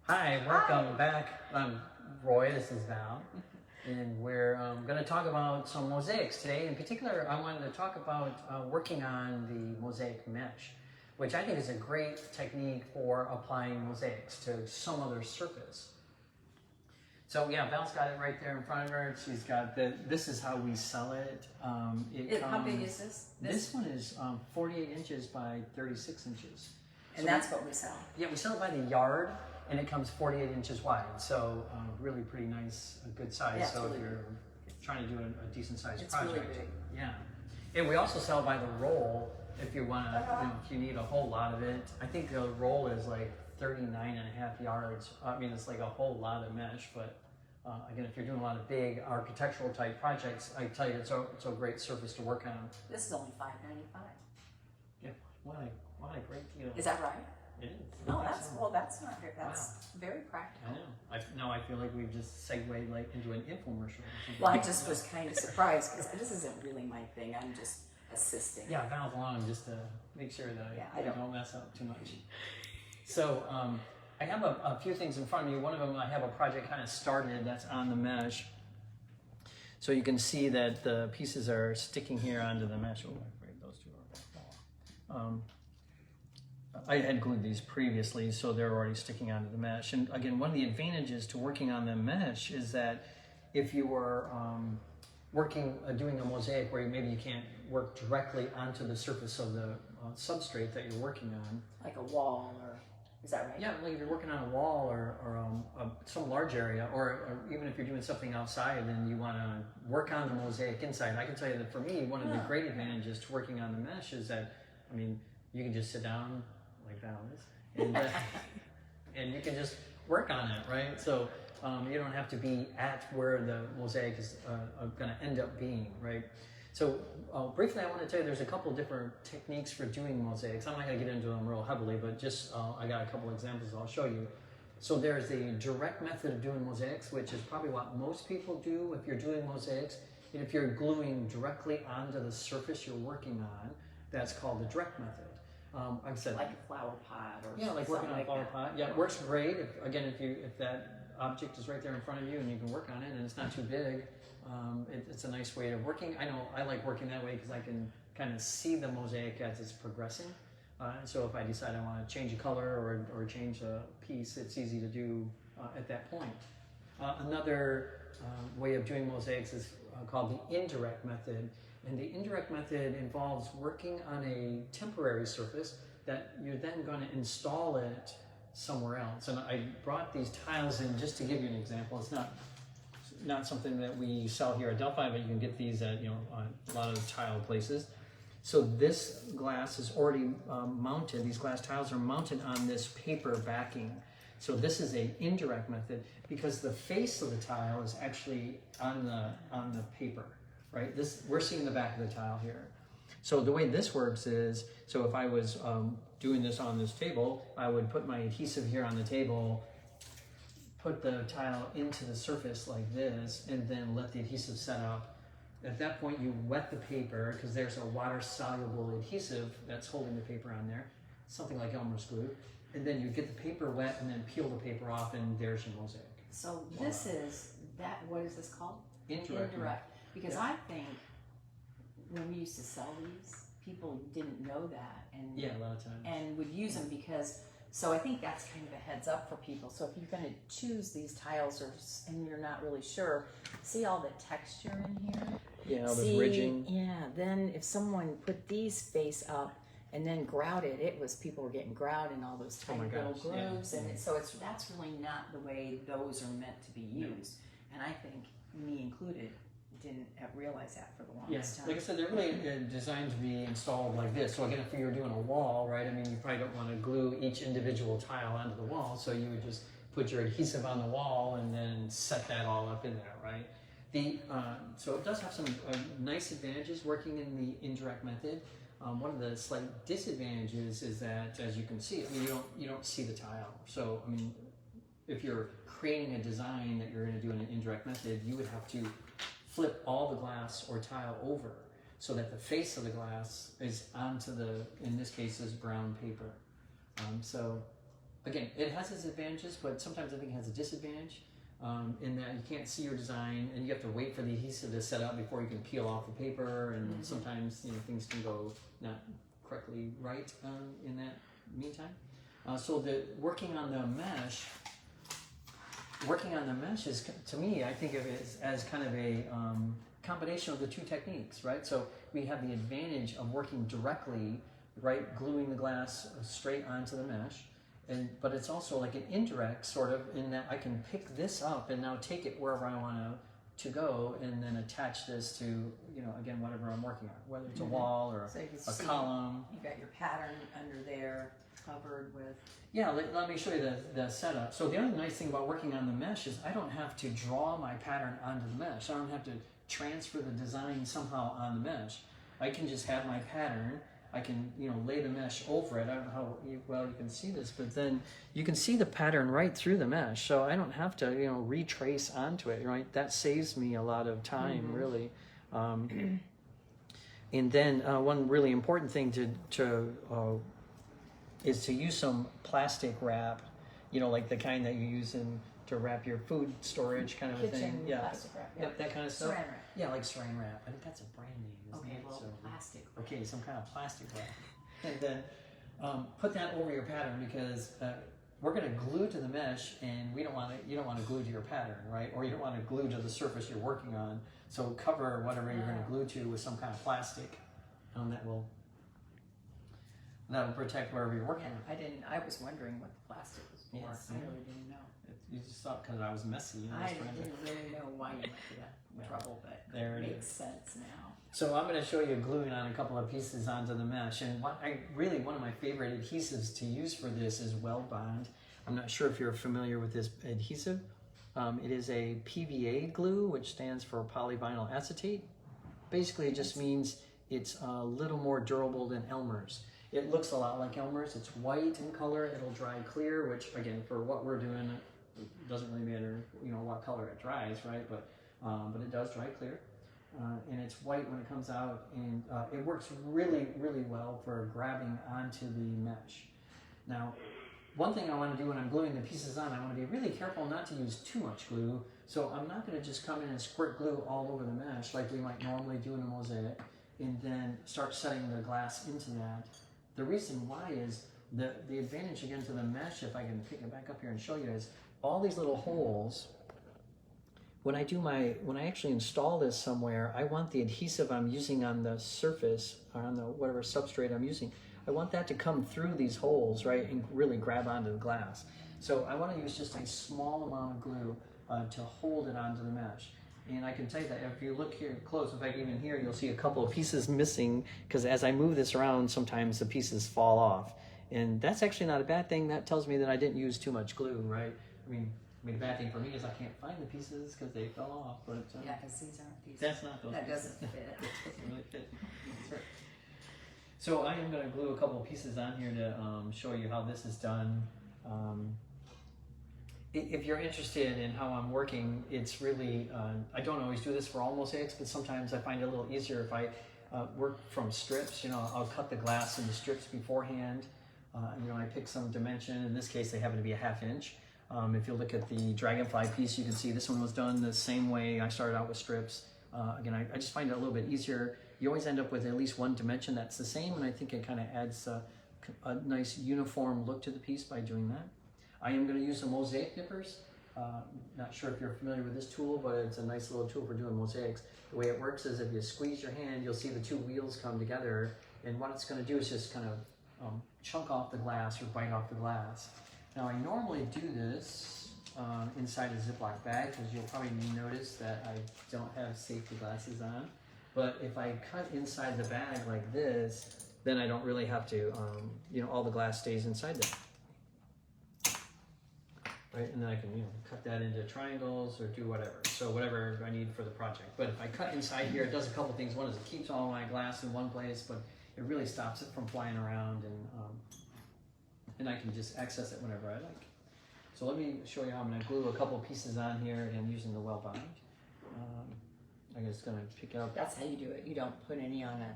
Hi, welcome back. I'm Roy, this is Val, and we're going to talk about some mosaics today. In particular, I wanted to talk about working on the mosaic mesh, which I think is a great technique for applying mosaics to some other surface. So yeah, Val's got it right there in front of her. She's got this is how we sell it. How big is this? This one is 48 inches by 36 inches. And so that's what we sell. Yeah, we sell it by the yard, and it comes 48 inches wide. So really pretty nice, a good size. Yeah, so really if you're trying to do a decent sized it's project. Really big. Yeah. And we also sell by the roll if you want to, if you need a whole lot of it. I think the roll is like 39.5 yards. I mean, it's like a whole lot of mesh, but again, if you're doing a lot of big architectural type projects, I tell you, it's a great surface to work on. This is only $5.95. Yeah, what a great deal. Is that right? It is. No, that's not very, that's very practical. I know. I feel like we've just segued like into an infomercial. Well, I just was kind of surprised because this isn't really my thing. I'm just assisting. Yeah, Val's along just to make sure that I don't mess up too much. So I have a few things in front of you. One of them, I have a project kind of started that's on the mesh. So you can see that the pieces are sticking here onto the mesh. Oh, I'm afraid those two are. I had glued these previously, so they're already sticking onto the mesh. And again, one of the advantages to working on the mesh is that if you were doing a mosaic where maybe you can't work directly onto the surface of the substrate that you're working on, like a wall, or is that right? Yeah, like if you're working on a wall or some large area, or even if you're doing something outside and you want to work on the mosaic inside. I can tell you that for me, one of the great advantages to working on the mesh is that, I mean, you can just sit down like Val is, and you can just work on it, right? So you don't have to be at where the mosaic is going to end up being, right? So briefly, I want to tell you there's a couple different techniques for doing mosaics. I'm not going to get into them real heavily, but just I got a couple examples I'll show you. So there's the direct method of doing mosaics, which is probably what most people do if you're doing mosaics. And if you're gluing directly onto the surface you're working on, that's called the direct method. Like I said, like a flower pot or like working on a flower pot. Yeah, it works great. If that object is right there in front of you and you can work on it and it's not too big, it's a nice way of working. I know I like working that way because I can kind of see the mosaic as it's progressing. So if I decide I want to change a color or change a piece, it's easy to do at that point. Another way of doing mosaics is called the indirect method. And the indirect method involves working on a temporary surface that you're then going to install it somewhere else. And I brought these tiles in just to give you an example. It's not something that we sell here at Delphi, but you can get these at a lot of tile places. So this glass is already mounted. These glass tiles are mounted on this paper backing. So this is an indirect method because the face of the tile is actually on the paper. Right, we're seeing the back of the tile here. So the way this works is, so if I was doing this on this table, I would put my adhesive here on the table, put the tile into the surface like this, and then let the adhesive set up. At that point, you wet the paper because there's a water-soluble adhesive that's holding the paper on there, something like Elmer's glue. And then you get the paper wet and then peel the paper off, and there's your mosaic. So this is that. What is this called? Indirect. Because I think when we used to sell these, people didn't know that, and a lot of times, and would use them because. So I think that's kind of a heads up for people. So if you're going to choose these tiles, and you're not really sure, see all the texture in here. Yeah, all this ridging. Yeah. Then if someone put these face up and then grouted, people were getting grout in all those tiny little grooves, and that's really not the way those are meant to be used. And I think, me included, didn't realize that for the longest time. Like I said, they're really designed to be installed like this. So again, if you're doing a wall, right, I mean, you probably don't want to glue each individual tile onto the wall, so you would just put your adhesive on the wall and then set that all up in there, right? So it does have some nice advantages working in the indirect method. One of the slight disadvantages is that, as you can see, I mean, you don't see the tile. So, I mean, if you're creating a design that you're going to do in an indirect method, you would have to flip all the glass or tile over so that the face of the glass is onto in this case, is brown paper. So again, it has its advantages, but sometimes I think it has a disadvantage in that you can't see your design and you have to wait for the adhesive to set up before you can peel off the paper, and sometimes things can go not correctly right in that meantime. So working on the mesh is, to me, I think of it as kind of a combination of the two techniques, right? So we have the advantage of working directly, right, gluing the glass straight onto the mesh, but it's also like an indirect sort of, in that I can pick this up and now take it wherever I want to go, and then attach this to, again, whatever I'm working on, whether it's a wall or So you can a see column. You got your pattern under there covered with. Yeah, let me show you the setup. So the other nice thing about working on the mesh is I don't have to draw my pattern onto the mesh. I don't have to transfer the design somehow on the mesh. I can just have my pattern. I can, lay the mesh over it. I don't know how well you can see this, but then you can see the pattern right through the mesh. So I don't have to, retrace onto it, right? That saves me a lot of time, really. And then one really important thing is to use some plastic wrap, like the kind that you use to wrap your food storage kind of a thing. Kitchen plastic wrap. Yep, that kind of stuff. Saran wrap. Yeah, like saran wrap. I think that's a brand name, isn't Okay, it? well, So, plastic wrap. okay, some kind of plastic wrap. And then put that over your pattern, because we're going to glue to the mesh, and you don't want to glue to your pattern, right? Or you don't want to glue to the surface you're working on. So cover whatever you're going to glue to with some kind of plastic that'll protect wherever you're working. I was wondering what the plastic was for. Yes, I really didn't know. You just thought because I was messy. I didn't really know why you went to that trouble, but there it makes is. sense now. So I'm going to show you gluing on a couple of pieces onto the mesh. And one of my favorite adhesives to use for this is Weld Bond. I'm not sure if you're familiar with this adhesive. It is a PVA glue, which stands for polyvinyl acetate. Basically, it just means it's a little more durable than Elmer's. It looks a lot like Elmer's. It's white in color. It'll dry clear, which, again, for what we're doing, it doesn't really matter, what color it dries, right? But it does dry clear. And it's white when it comes out, and it works really, really well for grabbing onto the mesh. Now, one thing I want to do when I'm gluing the pieces on, I want to be really careful not to use too much glue. So I'm not going to just come in and squirt glue all over the mesh like we might normally do in a mosaic, and then start setting the glass into that. The reason why is the advantage, again, to the mesh, if I can pick it back up here and show you, is all these little holes. When I actually install this somewhere, I want the adhesive I'm using on the surface, or on the whatever substrate I'm using, I want that to come through these holes, right, and really grab onto the glass. So I want to use just a small amount of glue to hold it onto the mesh. And I can tell you that if you look here close, in fact, even here, you'll see a couple of pieces missing, because as I move this around, sometimes the pieces fall off. And that's actually not a bad thing. That tells me that I didn't use too much glue, right? I mean, the bad thing for me is I can't find the pieces because they fell off. But Yeah, because these aren't pieces. that's not those That pieces. doesn't fit. That doesn't really fit. That's right. So I am going to glue a couple of pieces on here to show you how this is done. If you're interested in how I'm working, it's really, I don't always do this for all mosaics, but sometimes I find it a little easier if I work from strips. I'll cut the glass into strips beforehand. I pick some dimension. In this case, they happen to be a 1/2 inch. If you look at the dragonfly piece, you can see this one was done the same way. I started out with strips. Again, I just find it a little bit easier. You always end up with at least one dimension that's the same, and I think it kind of adds a nice uniform look to the piece by doing that. I am going to use some Mosaic Dippers. Not sure if you're familiar with this tool, but it's a nice little tool for doing mosaics. The way it works is if you squeeze your hand, you'll see the two wheels come together, and what it's going to do is just kind of chunk off the glass or bite off the glass. Now, I normally do this inside a Ziploc bag, because you'll probably notice that I don't have safety glasses on. But if I cut inside the bag like this, then I don't really have to, all the glass stays inside there. Right, and then I can cut that into triangles or do whatever. So whatever I need for the project. But if I cut inside here, it does a couple things. One is it keeps all my glass in one place, but it really stops it from flying around, and I can just access it whenever I like. So let me show you how I'm going to glue a couple pieces on here and using the Weld Bond. I'm just going to pick up. That's how you do it. You don't put any on a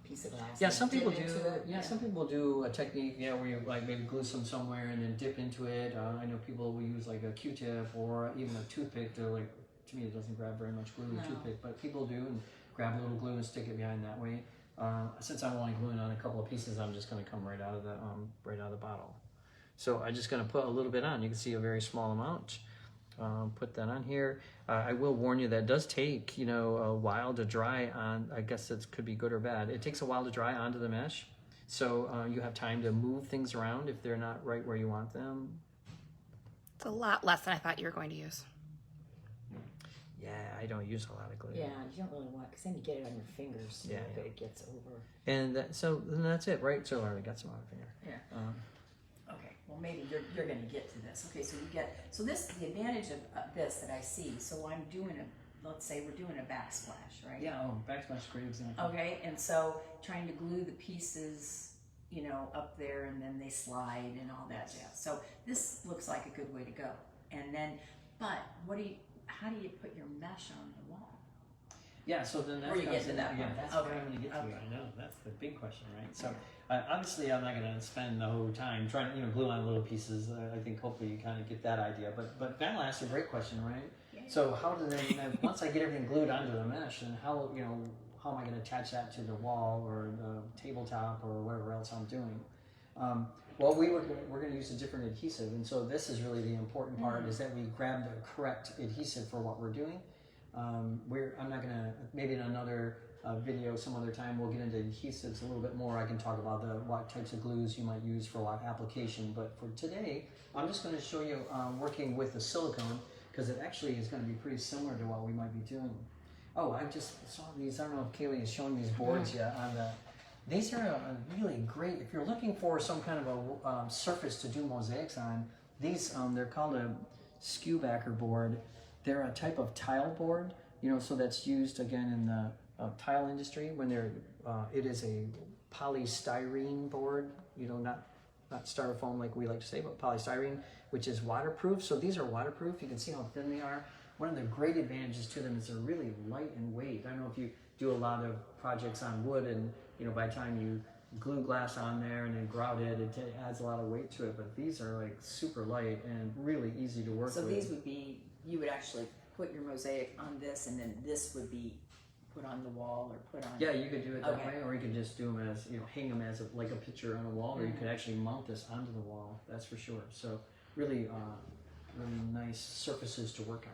piece of glass. Yeah, and some people dip do. into it. Yeah, some people do a technique, where you like maybe glue some somewhere and then dip into it. I know people will use like a Q-tip or even a toothpick to like. To me, it doesn't grab very much glue, a toothpick, but people do and grab a little glue and stick it behind that way. Since I'm only gluing on a couple of pieces, I'm just going to come right out of the bottle. So I'm just going to put a little bit on. You can see a very small amount. Put that on here. I will warn you that it does take a while to dry on. I guess it could be good or bad. It takes a while to dry onto the mesh, so you have time to move things around if they're not right where you want them. It's a lot less than I thought you were going to use. Yeah, I don't use a lot of glue. Yeah, you don't really want, because then you get it on your fingers. Yeah, if it gets over. And so then that's it, right? So I already got some on my finger. Yeah. Okay, well maybe you're going to get to this. Okay, so this the advantage of this that I see. So I'm doing let's say we're doing a backsplash, right? Yeah, backsplash, great example. Okay, and so trying to glue the pieces, up there, and then they slide and all that jazz. So this looks like a good way to go. And then, but how do you put your mesh on the wall? Yeah, so then that's Where you get to that point. That's Okay. where I'm going to get to. Okay. I know that's the big question, right? So obviously, I'm not going to spend the whole time trying to glue on little pieces. I think hopefully you kind of get that idea. But Val asked a great question, right? Yeah. So how do they once I get everything glued onto the mesh, and how am I going to attach that to the wall or the tabletop or whatever else I'm doing? Well, we're going to use a different adhesive, and so this is really the important part, is that we grab the correct adhesive for what we're doing. I'm not going to, maybe in another video some other time we'll get into adhesives a little bit more. I can talk about what types of glues you might use for what application, but for today I'm just going to show you working with the silicone, because it actually is going to be pretty similar to what we might be doing. Oh, I just saw these. I don't know if Kaylee is showing these boards yet on the. These are really great. If you're looking for some kind of a surface to do mosaics on, these they're called a skew backer board. They're a type of tile board, so that's used again in the tile industry when it is a polystyrene board, not styrofoam like we like to say, but polystyrene, which is waterproof. So these are waterproof. You can see how thin they are. One of the great advantages to them is they're really light in weight. I don't know if you do a lot of projects on wood, and by the time you glue glass on there and then grout it, it adds a lot of weight to it. But these are like super light and really easy to work with. So these would be, you would actually put your mosaic on this, and then this would be put on the wall or put on. Yeah, you could do it that Okay. way, or you could just do them as hang them as like a picture on a wall, or you could actually mount this onto the wall. That's for sure. So really, really nice surfaces to work on.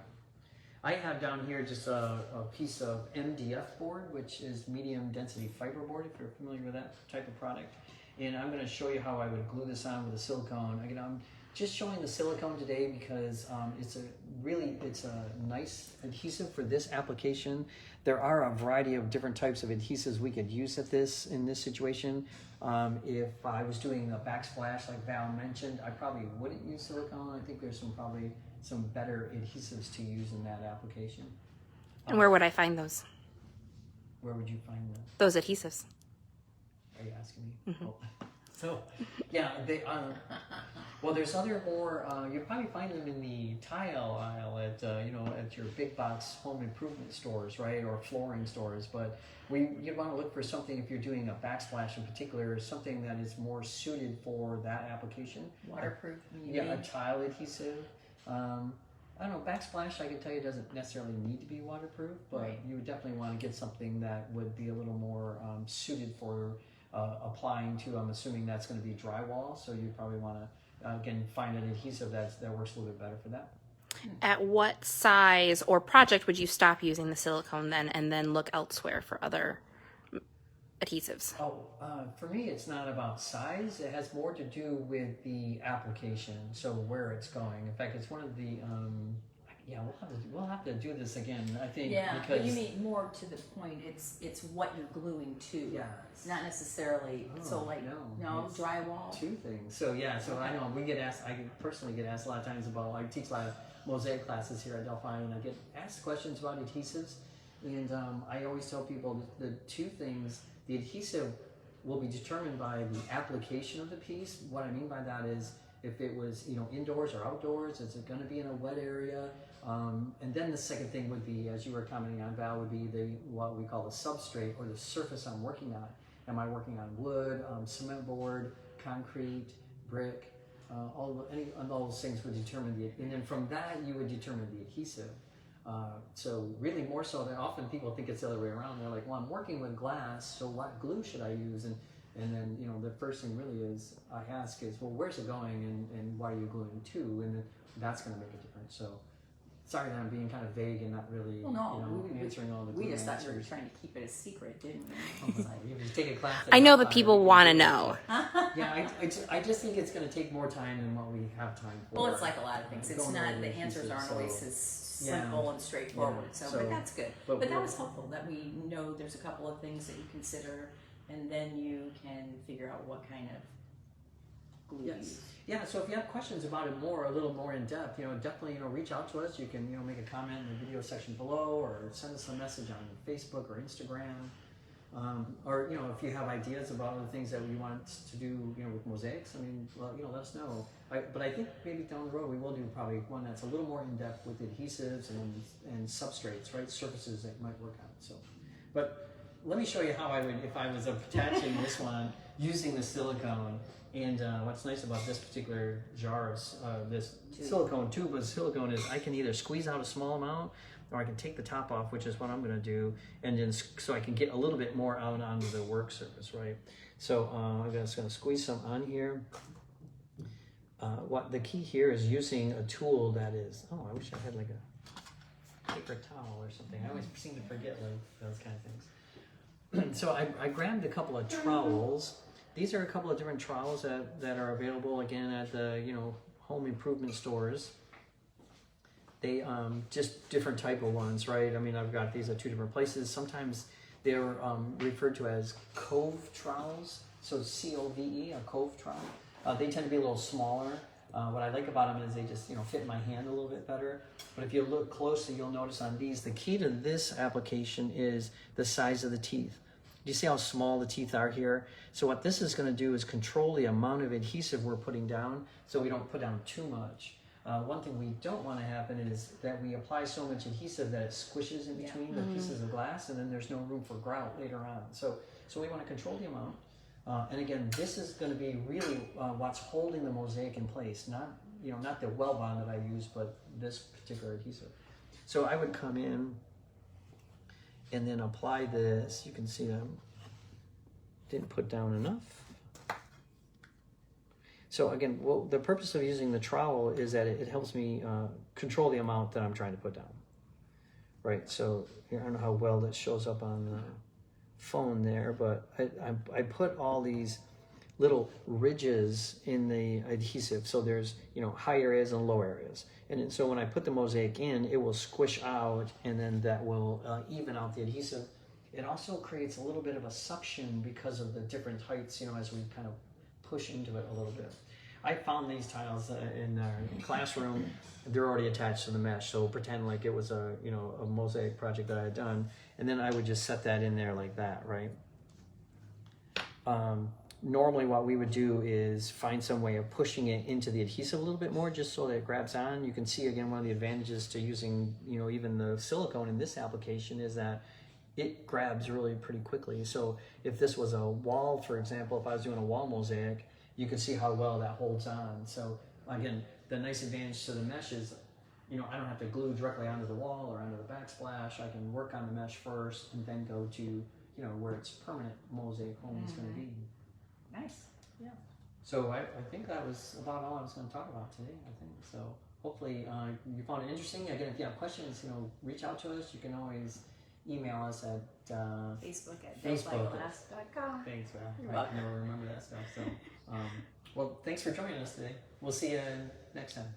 I have down here just a piece of MDF board, which is medium density fiber board, if you're familiar with that type of product. And I'm going to show you how I would glue this on with a silicone. Again, I'm just showing the silicone today because it's a nice adhesive for this application. There are a variety of different types of adhesives we could use in this situation. If I was doing a backsplash like Val mentioned, I probably wouldn't use silicone. I think there's probably some better adhesives to use in that application. And where would I find those? Where would you find them? Those adhesives. Are you asking me? Oh. So, yeah, they well, there's other more. You'll probably find them in the tile aisle at at your big box home improvement stores, right, or flooring stores. But you'd want to look for something if you're doing a backsplash in particular, something that is more suited for that application. Waterproof. A tile adhesive. I don't know, backsplash I can tell you doesn't necessarily need to be waterproof, but Right. you would definitely want to get something that would be a little more suited for applying to, I'm assuming that's going to be drywall, so you'd probably want to, again, find an adhesive that works a little bit better for that. At what size or project would you stop using the silicone then, and then look elsewhere for other adhesives? For me, it's not about size. It has more to do with the application, so where it's going. In fact, it's one of the, we'll have to do this again, I think. Yeah, because, but you mean more to the point, it's what you're gluing to. Yeah. Not necessarily, no, it's drywall. Two things. So I know we get asked, I personally get asked a lot of times about, I teach a lot of mosaic classes here at Delphi, and I get asked questions about adhesives. And I always tell people the two things, the adhesive will be determined by the application of the piece. What I mean by that is if it was indoors or outdoors, is it going to be in a wet area? And then the second thing would be, as you were commenting on, Val, would be what we call the substrate or the surface I'm working on. Am I working on wood, cement board, concrete, brick? All those things would determine and then from that you would determine the adhesive. So really more so than often people think it's the other way around. They're like, well, I'm working with glass, so what glue should I use? And then, you know, the first thing really is I ask is, well, where's it going and why are you gluing to? And then that's going to make a difference. So sorry that I'm being kind of vague and not really answering all the we just thought answers. you were trying to keep it a secret, didn't we? It's like, you just take a class. I know, but people want to know. Yeah, I just think it's going to take more time than what we have time for. Well, it's like a lot of things. It's Going not, over the the answers adhesive, aren't so- always as simple and straightforward. Yeah, But that's good. but But that we'll- was helpful that we know there's a couple of things that you consider, and then you can figure out what kind of glue you use. Yeah, so if you have questions about it more, a little more in depth, definitely, reach out to us. You can, make a comment in the video section below, or send us a message on Facebook or Instagram. Or, if you have ideas about other things that you want us to do, with mosaics, let us know. But I think maybe down the road we will do probably one that's a little more in depth with adhesives and substrates, right? Surfaces that might work out. So, but let me show you how I would, if I was attaching this one using the silicone. And what's nice about this particular jar of this silicone tube of silicone is I can either squeeze out a small amount, or I can take the top off, which is what I'm going to do, and then so I can get a little bit more out onto the work surface, right? So I'm just going to squeeze some on here. What the key here is using a tool that is, I wish I had like a paper towel or something. I always seem to forget like those kind of things. So I grabbed a couple of trowels. These are a couple of different trowels that are available again at the home improvement stores. They just different type of ones, right? I've got these at two different places. Sometimes they're referred to as Cove Trowels, so COVE, a Cove trowel. They tend to be a little smaller. What I like about them is they just fit in my hand a little bit better. But if you look closely, you'll notice on these the key to this application is the size of the teeth. Do you see how small the teeth are here? So what this is going to do is control the amount of adhesive we're putting down so we don't put down too much. One thing we don't want to happen is that we apply so much adhesive that it squishes in between the pieces of glass, and then there's no room for grout later on. So we want to control the amount. And again, this is going to be really what's holding the mosaic in place, not the Weld Bond that I use, but this particular adhesive. So I would come in and then apply this. You can see I didn't put down enough. So again, the purpose of using the trowel is that it helps me control the amount that I'm trying to put down. Right, so I don't know how well that shows up on the phone there, but I put all these little ridges in the adhesive. So there's high areas and low areas. And so when I put the mosaic in, it will squish out, and then that will even out the adhesive. It also creates a little bit of a suction because of the different heights, as we kind of push into it a little bit. I found these tiles in our classroom. They're already attached to the mesh, so pretend like it was a mosaic project that I had done, and then I would just set that in there like that, right? Normally what we would do is find some way of pushing it into the adhesive a little bit more just so that it grabs on. You can see again one of the advantages to using even the silicone in this application is that it grabs really pretty quickly. So if this was a wall, for example, if I was doing a wall mosaic, you can see how well that holds on. So again, the nice advantage to the mesh is I don't have to glue directly onto the wall or onto the backsplash. I can work on the mesh first and then go to where its permanent mosaic home is going to be. Nice. Yeah. So I think that was about all I was going to talk about today, I think. So hopefully you found it interesting. Again, if you have questions, reach out to us. You can always email us at Facebook at Facebook. DopeLikeGlass.com. Thanks, Val. I never remember that stuff. So, well, thanks for joining us today. We'll see you next time.